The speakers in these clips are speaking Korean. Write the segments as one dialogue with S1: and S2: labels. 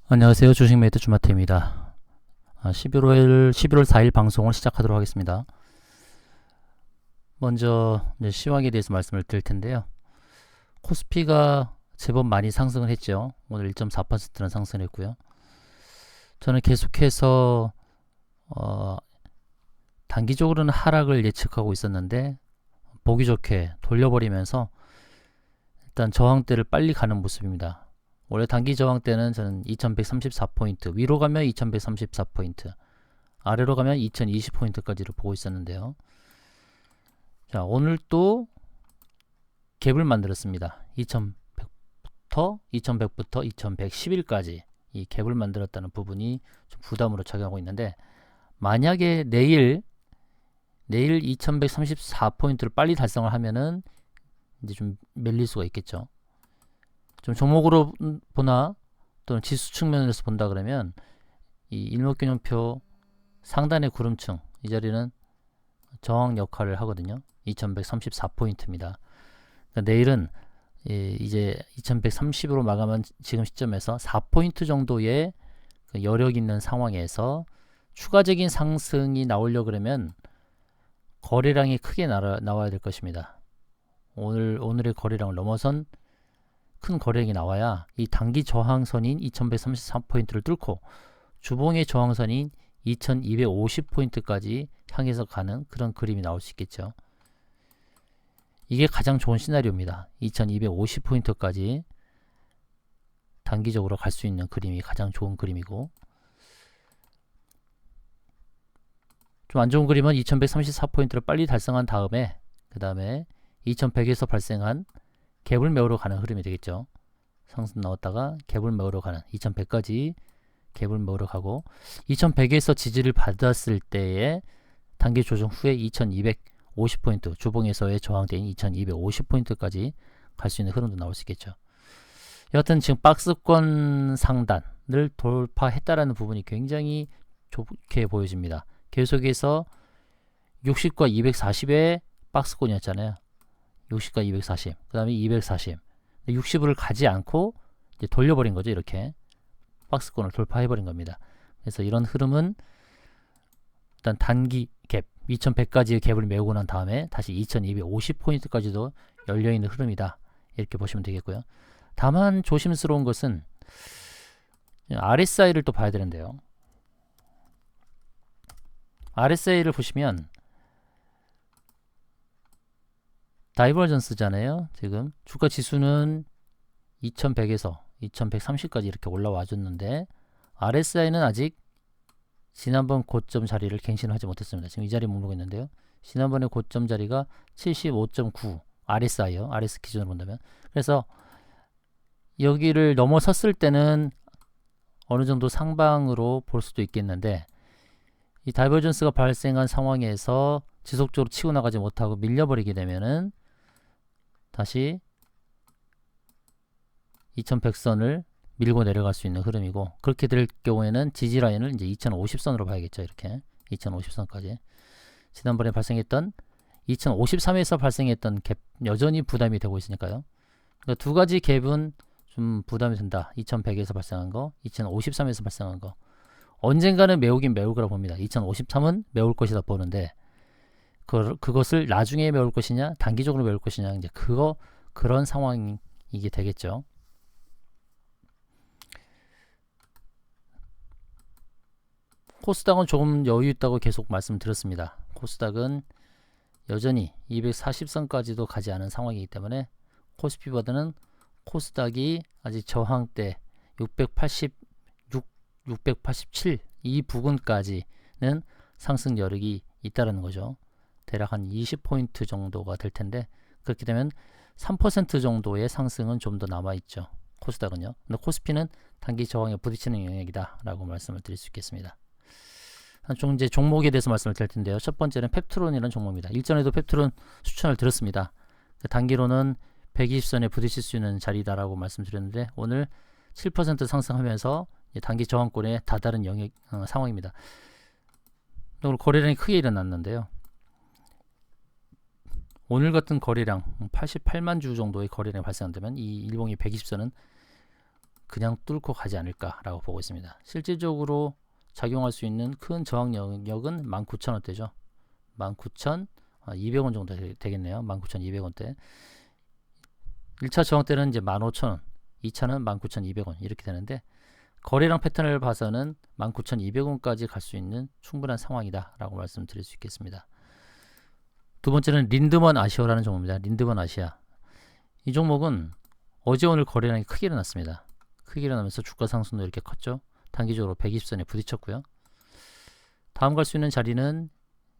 S1: 안녕하세요. 주식메이트 주마태입니다. 11월 4일 방송을 시작하도록 하겠습니다. 먼저 시황에 대해서 말씀을 드릴 텐데요. 코스피가 제법 많이 상승을 했죠. 오늘 1.4%는 상승했고요. 저는 계속해서 단기적으로는 하락을 예측하고 있었는데 보기 좋게 돌려버리면서 일단 저항대를 빨리 가는 모습입니다. 원래 단기 저항대는 저는 2134포인트, 위로 가면 2134포인트, 아래로 가면 2020포인트까지를 보고 있었는데요. 자, 오늘 또 갭을 만들었습니다. 2100부터 2111까지 이 갭을 만들었다는 부분이 좀 부담으로 작용하고 있는데, 만약에 내일 2134포인트를 빨리 달성을 하면은 이제 좀 밀릴 수가 있겠죠. 좀 종목으로 보나 또는 지수 측면에서 본다 그러면 이 일목균형표 상단의 구름층, 이 자리는 저항 역할을 하거든요. 2134포인트입니다. 그러니까 내일은 이제 2130으로 마감한 지금 시점에서 4포인트 정도의 여력 있는 상황에서 추가적인 상승이 나오려고 그러면 거래량이 크게 나와야 될 것입니다. 오늘의 거래량을 넘어선 큰 거래량이 나와야 이 단기 저항선인 2133포인트를 뚫고 주봉의 저항선인 2250포인트까지 향해서 가는 그런 그림이 나올 수 있겠죠. 이게 가장 좋은 시나리오입니다. 2250포인트까지 단기적으로 갈 수 있는 그림이 가장 좋은 그림이고, 좀 안 좋은 그림은 2134포인트를 빨리 달성한 다음에 그 다음에 2100에서 발생한 갭을 메우러 가는 흐름이 되겠죠. 상승 나왔다가 갭을 메우러 가는 2100까지 갭을 메우러 가고, 2100에서 지지를 받았을 때의 단기 조정 후에 2250포인트, 주봉에서의 저항대인 2250포인트까지 갈 수 있는 흐름도 나올 수 있겠죠. 여하튼 지금 박스권 상단을 돌파했다라는 부분이 굉장히 좋게 보여집니다. 계속해서 60과 240의 박스권이었잖아요. 60과 240, 그 다음에 240, 60을 가지 않고 이제 돌려버린 거죠. 이렇게 박스권을 돌파해버린 겁니다. 그래서 이런 흐름은 일단 단기 갭 2100까지의 갭을 메우고 난 다음에 다시 2250포인트까지도 열려있는 흐름이다, 이렇게 보시면 되겠고요. 다만 조심스러운 것은 RSI를 또 봐야 되는데요. RSI를 보시면 다이버전스잖아요. 지금 주가 지수는 2100에서 2130까지 이렇게 올라와 줬는데 RSI는 아직 지난번 고점 자리를 갱신하지 못했습니다. 지금 이 자리에 머무르고 있는데요. 지난번에 고점 자리가 75.9 RSI요. RS 기준으로 본다면. 그래서 여기를 넘어섰을 때는 어느 정도 상방으로 볼 수도 있겠는데, 이 다이버전스가 발생한 상황에서 지속적으로 치고 나가지 못하고 밀려버리게 되면은 다시 2100선을 밀고 내려갈 수 있는 흐름이고, 그렇게 될 경우에는 지지 라인을 이제 2050선으로 봐야겠죠. 이렇게 2050선까지 지난번에 발생했던 2053에서 발생했던 갭 여전히 부담이 되고 있으니까요. 그러니까 두 가지 갭은 좀 부담이 된다. 2100에서 발생한 거, 2053에서 발생한 거. 언젠가는 메우긴 메울 거라 봅니다. 2053은 메울 것이다 보는데, 그것을 나중에 메울 것이냐, 단기적으로 메울 것이냐, 이제 그런 상황이게 되겠죠. 코스닥은 조금 여유 있다고 계속 말씀드렸습니다. 코스닥은 여전히 240선까지도 가지 않은 상황이기 때문에 코스피보다는 코스닥이 아직 저항대 686, 687 이 부근까지는 상승 여력이 있다는 거죠. 대략 한 20포인트 정도가 될 텐데, 그렇게 되면 3% 정도의 상승은 좀 더 남아있죠. 코스닥은요. 근데 코스피는 단기 저항에 부딪히는 영역이다 라고 말씀을 드릴 수 있겠습니다. 좀 이제 종목에 대해서 말씀을 드릴 텐데요. 첫 번째는 펩트론이라는 종목입니다. 일전에도 펩트론 추천을 드렸습니다. 단기로는 120선에 부딪힐 수 있는 자리다라고 말씀드렸는데, 오늘 7% 상승하면서 단기 저항권에 다다른 영역 상황입니다. 오늘 거래량이 크게 일어났는데요. 오늘 같은 거래량 88만 주 정도의 거래량이 발생한다면 이 일봉이 120선은 그냥 뚫고 가지 않을까라고 보고 있습니다. 실질적으로 작용할 수 있는 큰 저항 영역은 19,000원대죠. 19,200원 정도 되겠네요. 19,200원대. 1차 저항대는 이제 15,000원, 2차는 19,200원 이렇게 되는데 거래량 패턴을 봐서는 19,200원까지 갈 수 있는 충분한 상황이다 라고 말씀드릴 수 있겠습니다. 두 번째는 린드먼 아시아라는 종목입니다. 린드먼 아시아. 이 종목은 어제 오늘 거래량이 크게 일어났습니다. 크게 일어나면서 주가 상승도 이렇게 컸죠. 단기적으로 120선에 부딪혔고요. 다음 갈 수 있는 자리는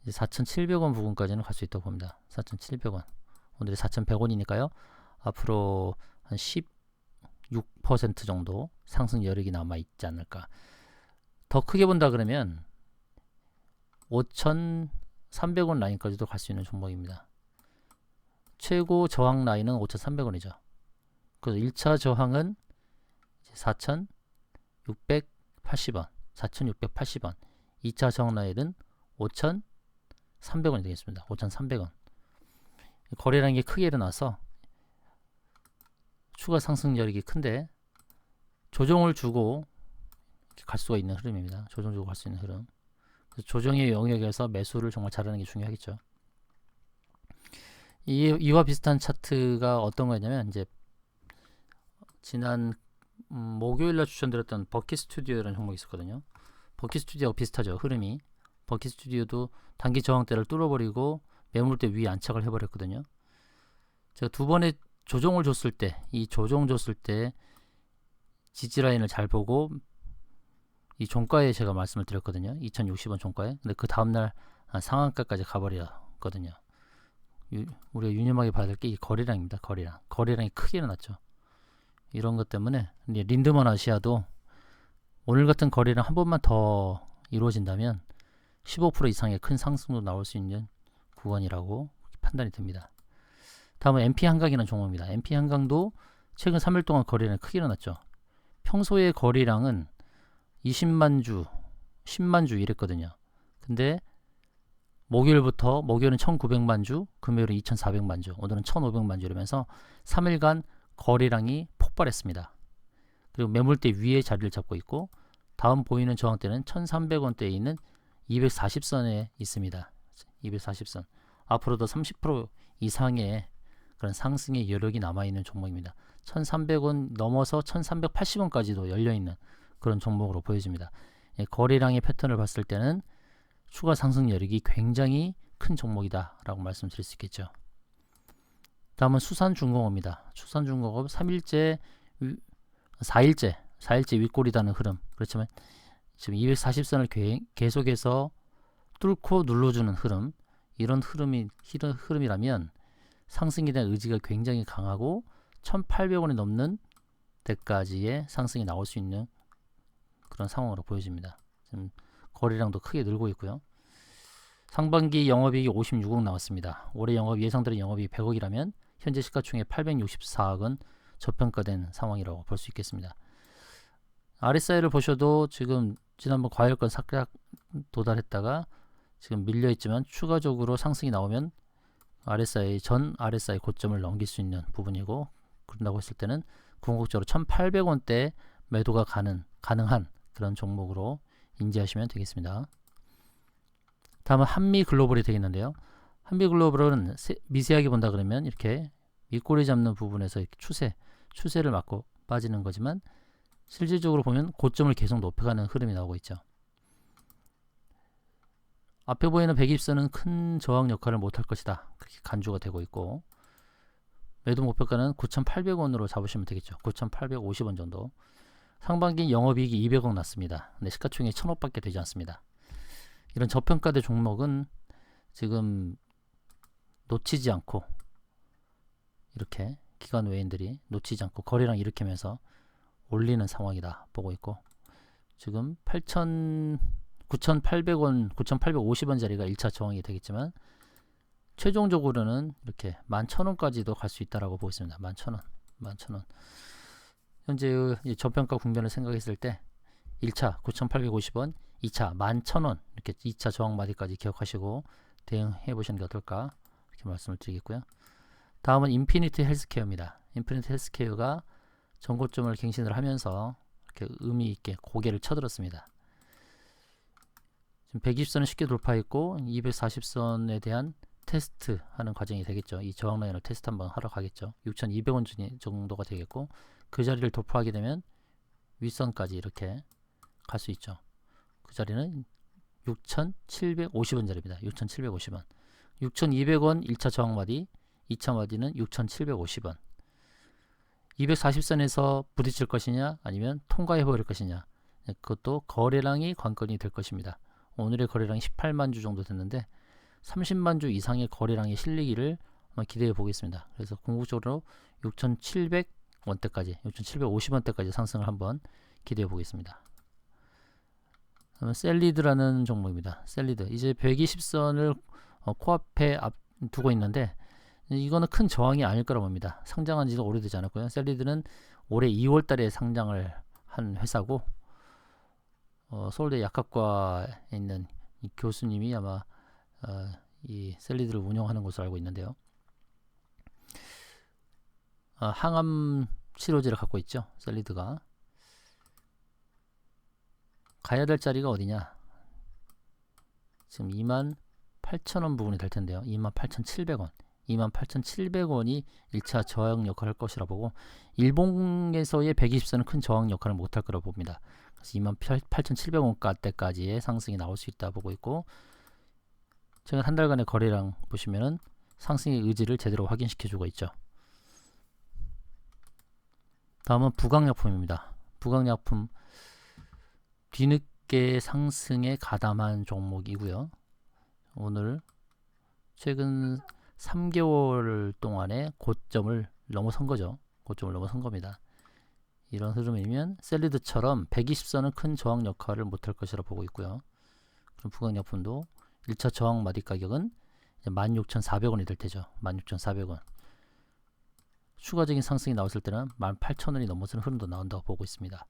S1: 4,700원 부근까지는 갈 수 있다고 봅니다. 4,700원. 오늘이 4,100원이니까요. 앞으로 한 16% 정도 상승 여력이 남아 있지 않을까. 더 크게 본다 그러면 5,300원 라인까지도 갈 수 있는 종목입니다. 최고 저항 라인은 5,300원이죠. 그래서 1차 저항은 4,680원, 4,680원. 2차 저항 라인은 5,300원이 되겠습니다. 5,300원. 거래량이 크게 일어나서 추가 상승 여력이 큰데 조정을 주고 갈 수가 있는 흐름입니다. 조정 주고 갈 수 있는 흐름. 그래서 조정의 영역에서 매수를 정말 잘하는 게 중요하겠죠. 이와 비슷한 차트가 어떤 거였냐면 이제 지난 목요일날 추천드렸던 버킷 스튜디오라는 종목이 있었거든요. 버킷 스튜디오하고 비슷하죠. 흐름이. 버킷 스튜디오도 단기 저항대를 뚫어버리고 매물대 위에 안착을 해버렸거든요. 제가 두 번의 조정을 줬을 때, 이 조정 줬을 때 지지라인을 잘 보고 이 종가에 제가 말씀을 드렸거든요. 2060원 종가에. 근데 그 다음날 상한가까지 가버렸거든요. 우리가 유념하게 봐야 될 게 이 거래량입니다. 거래량이 크게 일어났죠. 이런 것 때문에 린드먼 아시아도 오늘 같은 거래량 한 번만 더 이루어진다면 15% 이상의 큰 상승도 나올 수 있는 구간이라고 판단이 됩니다. 다음은 MP한강이라는 종목입니다. MP한강도 최근 3일 동안 거래량이 크게 일어났죠. 평소에 거래량은 20만 주, 10만 주 이랬거든요. 근데 목요일은 1900만 주, 금요일은 2400만 주, 오늘은 1500만 주 이러면서 3일간 거래량이 폭발했습니다. 그리고 매물대 위에 자리를 잡고 있고 다음 보이는 저항대는 1300원대에 있는 240선에 있습니다. 240선. 앞으로도 30% 이상의 그런 상승의 여력이 남아있는 종목입니다. 1300원 넘어서 1380원까지도 열려있는 그런 종목으로 보여집니다. 거래량의 패턴을 봤을 때는 추가 상승 여력이 굉장히 큰 종목이다 라고 말씀드릴 수 있겠죠. 다음은 수산중공업입니다. 수산중공업 4일째 윗골이다는 흐름. 그렇지만 지금 240선을 계속해서 뚫고 눌러주는 흐름. 이런 흐름이라면 상승에 대한 의지가 굉장히 강하고 1800원이 넘는 데까지의 상승이 나올 수 있는 그런 상황으로 보여집니다. 지금 거래량도 크게 늘고 있고요. 상반기 영업이익이 56억 나왔습니다. 올해 예상되는 영업이익이 100억이라면 현재 시가총액 864억은 저평가된 상황이라고 볼 수 있겠습니다. RSI를 보셔도 지금 지난번 과열권 상락 도달했다가 지금 밀려있지만 추가적으로 상승이 나오면 전 RSI 고점을 넘길 수 있는 부분이고, 그런다고 했을 때는 궁극적으로 1800원대 매도가 가능한 그런 종목으로 인지하시면 되겠습니다. 다음은 한미글로벌이 되겠는데요. 한미글로벌은 미세하게 본다 그러면 이렇게 윗꼬리 잡는 부분에서 이렇게 추세를 맞고 빠지는 거지만 실질적으로 보면 고점을 계속 높여가는 흐름이 나오고 있죠. 앞에 보이는 120선은 큰 저항 역할을 못할 것이다. 그렇게 간주가 되고 있고, 매도 목표가는 9,800원으로 잡으시면 되겠죠. 9,850원 정도. 상반기 영업이익이 200억 났습니다. 근데 시가총액이 1,000억밖에 되지 않습니다. 이런 저평가된 종목은 지금 놓치지 않고, 이렇게 기관 외인들이 놓치지 않고 거래량 일으키면서 올리는 상황이다 보고 있고, 지금 9,800원, 9,850원 자리가 1차 저항이 되겠지만 최종적으로는 이렇게 11,000원까지도 갈 수 있다라고 보고 있습니다. 11,000원. 현재 저평가 국면을 생각했을 때 1차 9,850원, 2차 11,000원 이렇게 2차 저항 마디까지 기억하시고 대응해 보시는 게 어떨까 이렇게 말씀을 드리겠고요. 다음은 인피니트 헬스케어입니다. 인피니트 헬스케어가 전고점을 갱신을 하면서 이렇게 의미 있게 고개를 쳐들었습니다. 지금 120선은 쉽게 돌파했고 240선에 대한 테스트 하는 과정이 되겠죠. 이 저항 라인을 테스트 한번 하러 가겠죠. 6,200원 정도가 되겠고, 그 자리를 돌파하게 되면 윗선까지 이렇게 갈 수 있죠. 그 자리는 6,750원 자리입니다. 6,750원. 6,200원 1차 저항마디, 2차 마디는 6,750원. 240선에서 부딪힐 것이냐 아니면 통과해 버릴 것이냐, 그것도 거래량이 관건이 될 것입니다. 오늘의 거래량이 18만 주 정도 됐는데 30만 주 이상의 거래량이 실리기를 기대해 보겠습니다. 그래서 궁극적으로 6,700원대까지, 6,750원대까지 상승을 한번 기대해 보겠습니다. 셀리드라는 종목입니다. 셀리드, 이제 120선을 코앞에 두고 있는데 이거는 큰 저항이 아닐 거라 봅니다. 상장한 지도 오래되지 않았고요. 셀리드는 올해 2월 달에 상장을 한 회사고, 서울대 약학과에 있는 이 교수님이 아마 이 셀리드를 운영하는 것으로 알고 있는데요. 항암 치료제를 갖고 있죠. 셀리드가. 가야 될 자리가 어디냐, 지금 28,000원 부분이 될 텐데요. 28,700원. 28,700원이 1차 저항 역할을 할 것이라 보고, 일봉에서의 120선은 큰 저항 역할을 못할 거라 봅니다. 그래서 28,700원대까지의 상승이 나올 수 있다 보고 있고, 최근 한 달간의 거래량 보시면은 상승의 의지를 제대로 확인시켜 주고 있죠. 다음은 부강약품입니다. 부강약품, 뒤늦게 상승에 가담한 종목이고요. 오늘 최근 3개월 동안의 고점을 넘어선 거죠. 고점을 넘어선 겁니다. 이런 흐름이면 셀리드처럼 120선은 큰 저항 역할을 못할 것이라 보고 있고요. 그럼 부강약품도 1차 저항 마디 가격은 16,400원이 될 테죠. 16,400원. 추가적인 상승이 나왔을 때는 18,000원이 넘어서는 흐름도 나온다고 보고 있습니다.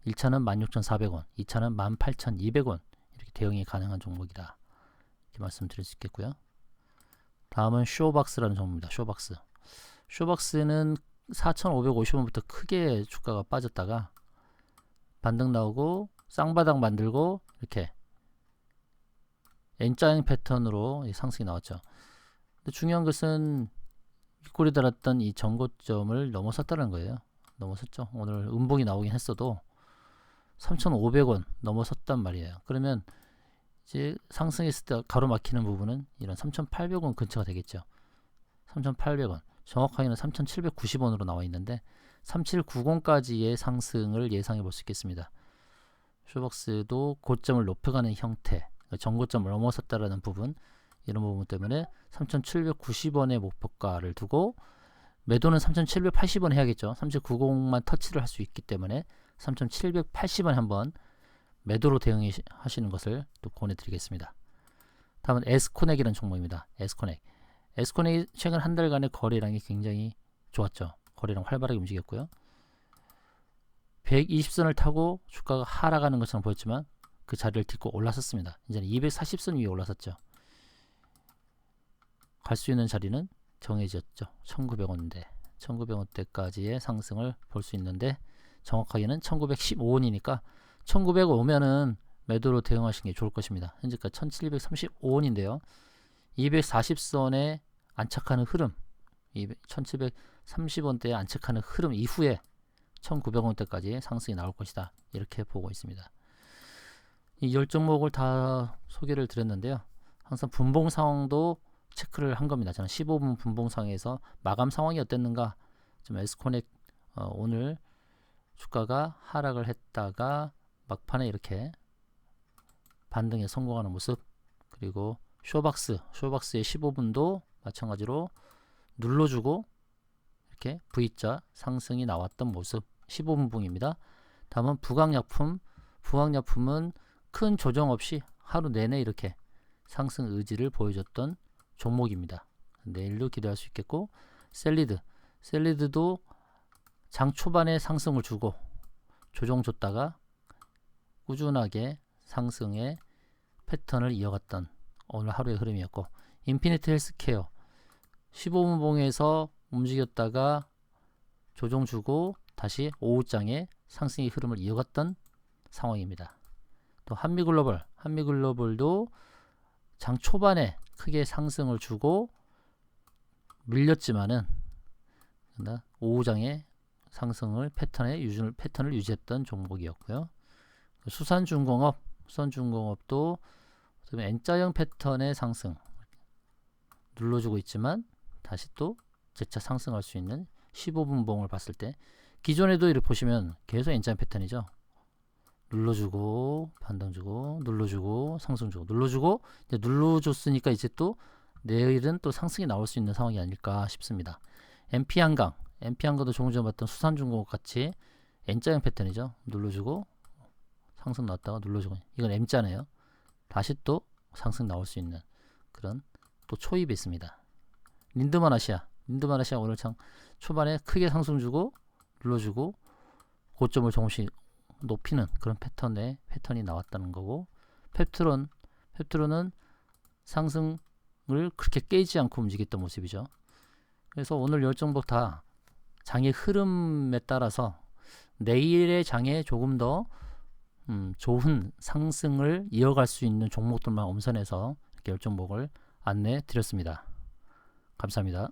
S1: 1차는 16,400원, 2차는 18,200원, 이렇게 대응이 가능한 종목이다, 이렇게 말씀드릴 수 있겠고요. 다음은 쇼박스라는 종목입니다. 쇼박스. 쇼박스는 4,550원부터 크게 주가가 빠졌다가 반등 나오고 쌍바닥 만들고 이렇게 N자형 패턴으로 상승이 나왔죠. 근데 중요한 것은 윗골이 달았던 이 전고점을 넘어섰다는 거예요. 넘어섰죠. 오늘 음봉이 나오긴 했어도 3,500원 넘어섰단 말이에요. 그러면 이제 상승했을 때 가로막히는 부분은 이런 3,800원 근처가 되겠죠. 3,800원, 정확하게는 3,790원으로 나와 있는데 3790까지의 상승을 예상해 볼 수 있겠습니다. 쇼박스도 고점을 높여가는 형태, 전고점을 넘어섰다라는 부분, 이런 부분 때문에 3,790원의 목표가를 두고 매도는 3,780원 해야겠죠. 3,790만 터치를 할 수 있기 때문에 3,780원 한번 매도로 대응하시는 것을 또 권해드리겠습니다. 다음은 에스코넥이라는 종목입니다. 에스코넥. 에스코넥이 최근 한 달간의 거래량이 굉장히 좋았죠. 거래량 활발하게 움직였고요. 120선을 타고 주가가 하락하는 것처럼 보였지만 그 자리를 딛고 올라섰습니다. 이제는 240선 위에 올라섰죠. 갈 수 있는 자리는 정해졌죠. 1900원대. 1900원대까지의 상승을 볼 수 있는데 정확하게는 1915원이니까 1900 오면은 매도로 대응하시는 게 좋을 것입니다. 현재까지 1735원인데요. 240선에 안착하는 흐름, 1730원대에 안착하는 흐름 이후에 1900원대까지 상승이 나올 것이다, 이렇게 보고 있습니다. 이 10종목을 다 소개를 드렸는데요. 항상 분봉 상황도 체크를 한 겁니다. 저는 15분 분봉 상황에서 마감 상황이 어땠는가, 좀 에스코넥 오늘 주가가 하락을 했다가 막판에 이렇게 반등에 성공하는 모습, 그리고 쇼박스의 15분도 마찬가지로 눌러주고 이렇게 V자 상승이 나왔던 모습, 15분 봉입니다. 다음은 부강약품. 부강약품은 큰 조정 없이 하루 내내 이렇게 상승 의지를 보여줬던 종목입니다. 내일도 기대할 수 있겠고, 셀리드도 장 초반에 상승을 주고 조정 줬다가 꾸준하게 상승의 패턴을 이어갔던 오늘 하루의 흐름이었고, 인피니트 헬스케어 15분 봉에서 움직였다가 조정 주고 다시 오후장에 상승의 흐름을 이어갔던 상황입니다. 또 한미글로벌도 장 초반에 크게 상승을 주고 밀렸지만은 오후장에 상승을 패턴을 유지했던 종목이었고요. 수산중공업도 N자형 패턴의 상승 눌러주고 있지만 다시 또 재차 상승할 수 있는 15분봉을 봤을 때 기존에도 이렇게 보시면 계속 N자형 패턴이죠. 눌러주고 반등 주고 눌러주고 상승 주고 눌러주고 이제 눌러줬으니까 이제 또 내일은 또 상승이 나올 수 있는 상황이 아닐까 싶습니다. MP한강도 조금 전에 봤던 수산중공업 같이 N자형 패턴이죠. 눌러주고 상승 나왔다가 눌러주고 이건 M자네요. 다시 또 상승 나올 수 있는 그런 또 초입이 있습니다. 린드만아시아 오늘 참 초반에 크게 상승 주고 눌러주고 고점을 조금씩 높이는 그런 패턴이 나왔다는 거고, 펩트론은 상승을 그렇게 깨지 않고 움직였던 모습이죠. 그래서 오늘 10종목 다 장의 흐름에 따라서 내일의 장에 조금 더 좋은 상승을 이어갈 수 있는 종목들만 엄선해서 이렇게 10종목을 안내 드렸습니다. 감사합니다.